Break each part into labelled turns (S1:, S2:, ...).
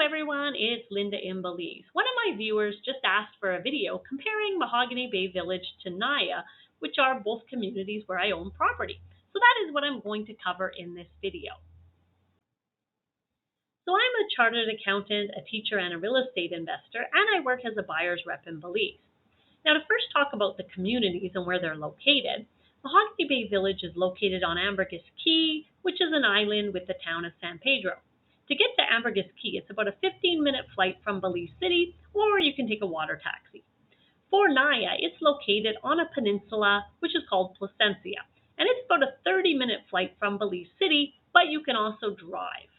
S1: everyone, it's Linda in Belize. One of my viewers just asked for a video comparing Mahogany Bay Village to NAIA, which are both communities where I own property. So that is what I'm going to cover in this video. So I'm a chartered accountant, a teacher, and a real estate investor, and I work as a buyer's rep in Belize. Now, to first talk about the communities and where they're located, Mahogany Bay Village is located on Ambergris Caye, which is an island with the town of San Pedro. To get to Ambergris Caye, it's about a 15-minute flight from Belize City, or you can take a water taxi. For NAIA, it's located on a peninsula, which is called Placencia, and it's about a 30-minute flight from Belize City, but you can also drive.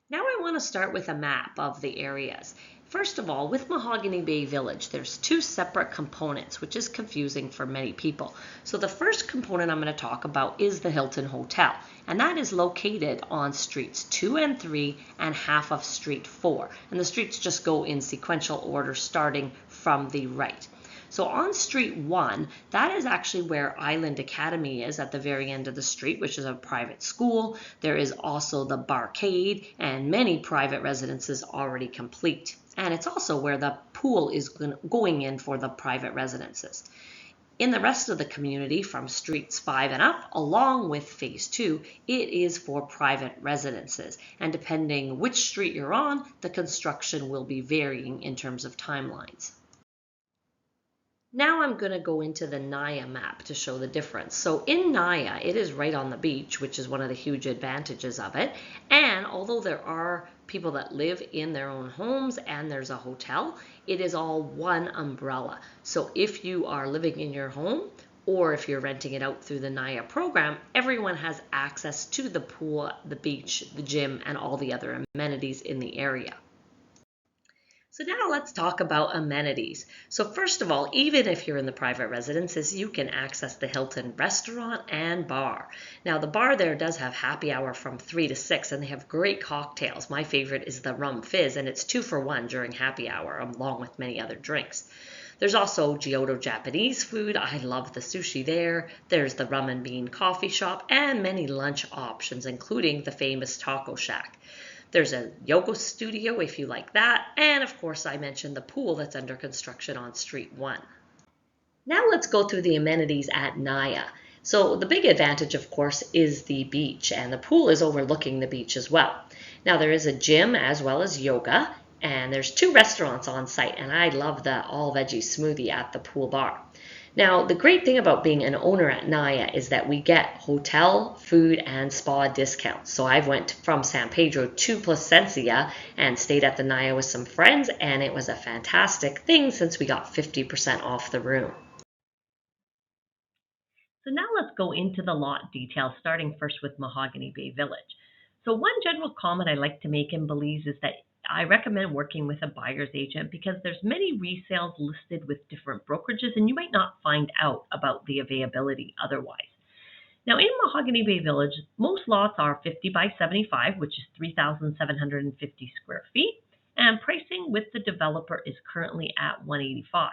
S2: Now I want to start with a map of the areas. First of all, with Mahogany Bay Village, there's two separate components, which is confusing for many people. So the first component I'm going to talk about is the Hilton Hotel, and that is located on streets 2 and 3 and half of street 4. And the streets just go in sequential order starting from the right. So on street 1, that is actually where Island Academy is at the very end of the street, which is a private school. There is also the barcade and many private residences already complete. And it's also where the pool is going in for the private residences. In the rest of the community, from streets 5 and up, along with phase 2, it is for private residences. And depending which street you're on, the construction will be varying in terms of timelines. Now I'm going to go into the NAIA map to show the difference. So in NAIA, it is right on the beach, which is one of the huge advantages of it. And although there are people that live in their own homes and there's a hotel, it is all one umbrella. So if you are living in your home or if you're renting it out through the NAIA program, everyone has access to the pool, the beach, the gym, and all the other amenities in the area. So now let's talk about amenities. So first of all, even if you're in the private residences, you can access the Hilton restaurant and bar. Now the bar there does have happy hour from 3 to 6 and they have great cocktails. My favorite is the rum fizz and it's 2 for 1 during happy hour along with many other drinks. There's also Giotto Japanese food. I love the sushi there. There's the rum and bean coffee shop and many lunch options, including the famous Taco Shack. There's a yoga studio if you like that. And of course, I mentioned the pool that's under construction on Street 1. Now let's go through the amenities at NAIA. So the big advantage, of course, is the beach, and the pool is overlooking the beach as well. Now there is a gym as well as yoga, and there's 2 restaurants on site, and I love the all-veggie smoothie at the pool bar. Now, the great thing about being an owner at NAIA is that we get hotel, food, and spa discounts. So I went from San Pedro to Placencia and stayed at the NAIA with some friends, and it was a fantastic thing since we got 50% off the room.
S1: So now let's go into the lot details, starting first with Mahogany Bay Village. So one general comment I like to make in Belize is that I recommend working with a buyer's agent because there's many resales listed with different brokerages and you might not find out about the availability otherwise. Now in Mahogany Bay Village, most lots are 50 by 75, which is 3,750 square feet, and pricing with the developer is currently at $185.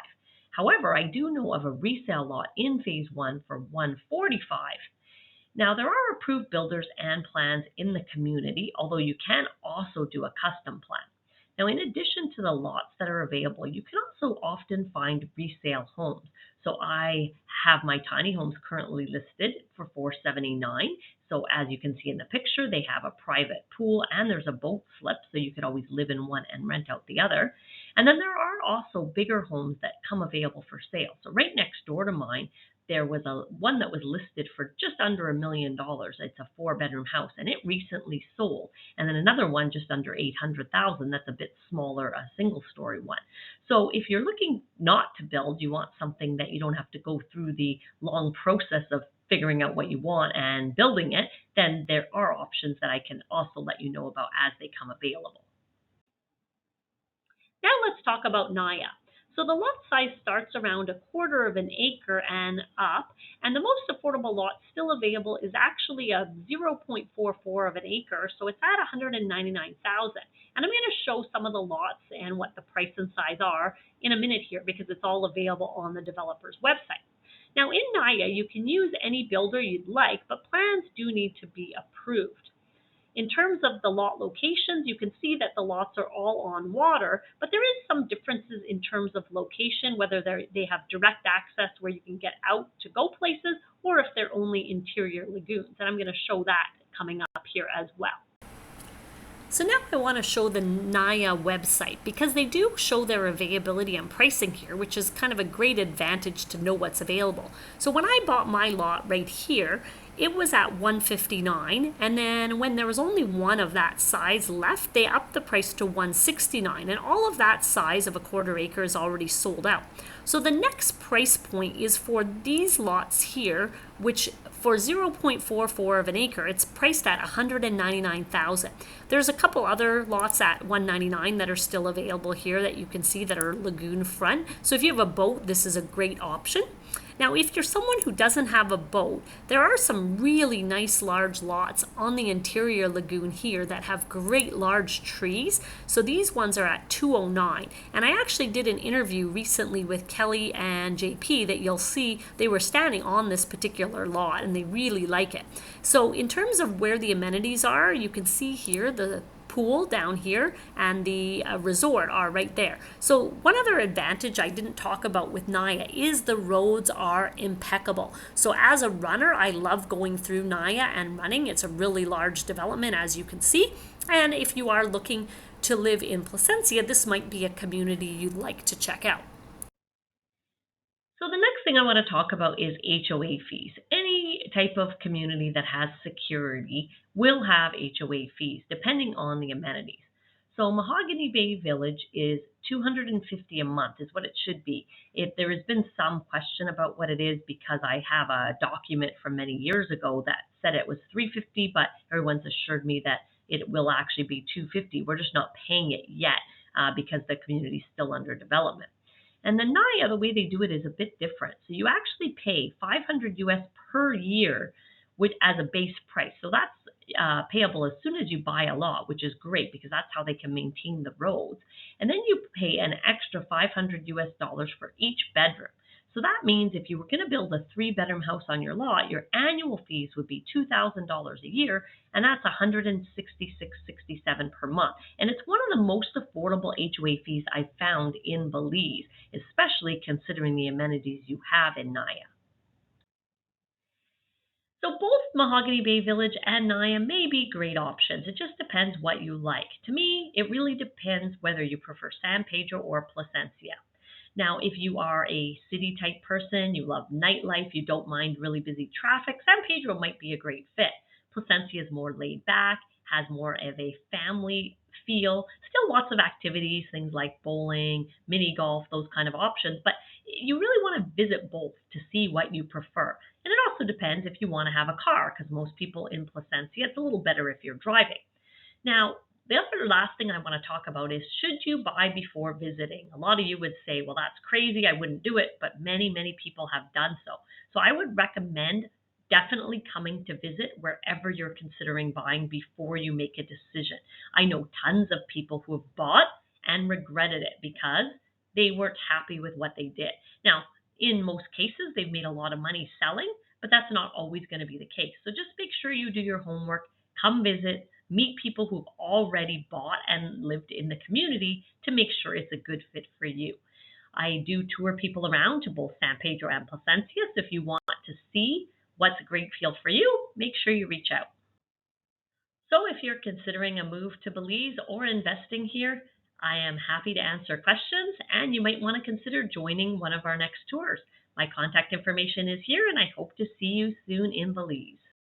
S1: However, I do know of a resale lot in phase 1 for $145. Now, there are approved builders and plans in the community, although you can also do a custom plan. Now, in addition to the lots that are available, you can also often find resale homes. So I have my tiny homes currently listed for $479. So as you can see in the picture, they have a private pool and there's a boat slip, so you could always live in one and rent out the other. And then there are also bigger homes that come available for sale. So right next door to mine, there was one that was listed for just under $1 million. It's a 4-bedroom house, and it recently sold. And then another one just under $800,000. That's a bit smaller, a single-story one. So if you're looking not to build, you want something that you don't have to go through the long process of figuring out what you want and building it, then there are options that I can also let you know about as they come available. Now let's talk about NAIA. So the lot size starts around 1/4 of an acre and up, and the most affordable lot still available is actually a 0.44 of an acre, so it's at $199,000. And I'm going to show some of the lots and what the price and size are in a minute here because it's all available on the developer's website. Now in NAIA, you can use any builder you'd like, but plans do need to be approved. In terms of the lot locations, you can see that the lots are all on water, but there is some differences in terms of location, whether they have direct access where you can get out to go places, or if they're only interior lagoons. And I'm going to show that coming up here as well.
S2: So now I want to show the NAIA website because they do show their availability and pricing here, which is kind of a great advantage to know what's available. So when I bought my lot right here, it was at $159, and then when there was only one of that size left, they upped the price to $169, and all of that size of a quarter acre is already sold out. So the next price point is for these lots here, which for 0.44 of an acre, it's priced at $199,000. There's a couple other lots at $199 that are still available here that you can see that are lagoon front. So if you have a boat, this is a great option. Now, if you're someone who doesn't have a boat, there are some really nice large lots on the interior lagoon here that have great large trees. So these ones are at $209. And I actually did an interview recently with Kelly and JP that you'll see they were standing on this particular lot and they really like it. So in terms of where the amenities are, you can see here the pool down here and the resort are right there. So one other advantage I didn't talk about with NAIA is the roads are impeccable. So as a runner, I love going through NAIA and running. It's a really large development, as you can see. And if you are looking to live in Placencia, this might be a community you'd like to check out.
S1: So the next thing I want to talk about is HOA fees. Any type of community that has security will have HOA fees depending on the amenities. So Mahogany Bay Village is $250 a month is what it should be. There has been some question about what it is because I have a document from many years ago that said it was $350, but everyone's assured me that it will actually be $250. We're just not paying it yet because the community is still under development. And the NAIA, the way they do it is a bit different. So you actually pay $500 US per year as a base price. So that's payable as soon as you buy a lot, which is great because that's how they can maintain the roads. And then you pay an extra $500 US for each bedroom. So that means if you were going to build a 3-bedroom house on your lot, your annual fees would be $2,000 a year, and that's $166.67 per month. And it's one of the most affordable HOA fees I've found in Belize, especially considering the amenities you have in NAIA. So both Mahogany Bay Village and NAIA may be great options. It just depends what you like. To me, it really depends whether you prefer San Pedro or Placencia. Now, if you are a city type person, you love nightlife, you don't mind really busy traffic, San Pedro might be a great fit. Placencia is more laid back, has more of a family feel, still lots of activities, things like bowling, mini golf, those kind of options, but you really want to visit both to see what you prefer. And it also depends if you want to have a car, because most people in Placencia, it's a little better if you're driving. Now, the other last thing I want to talk about is, should you buy before visiting? A lot of you would say, well, that's crazy, I wouldn't do it, but many people have done so. So I would recommend definitely coming to visit wherever you're considering buying before you make a decision. I know tons of people who have bought and regretted it because they weren't happy with what they did. Now, in most cases, they've made a lot of money selling, but that's not always going to be the case. So just make sure you do your homework, come visit, meet people who've already bought and lived in the community to make sure it's a good fit for you. I do tour people around to both San Pedro and Placencia, so if you want to see what's a great field for you, make sure you reach out. So if you're considering a move to Belize or investing here, I am happy to answer questions, and you might want to consider joining one of our next tours. My contact information is here, and I hope to see you soon in Belize.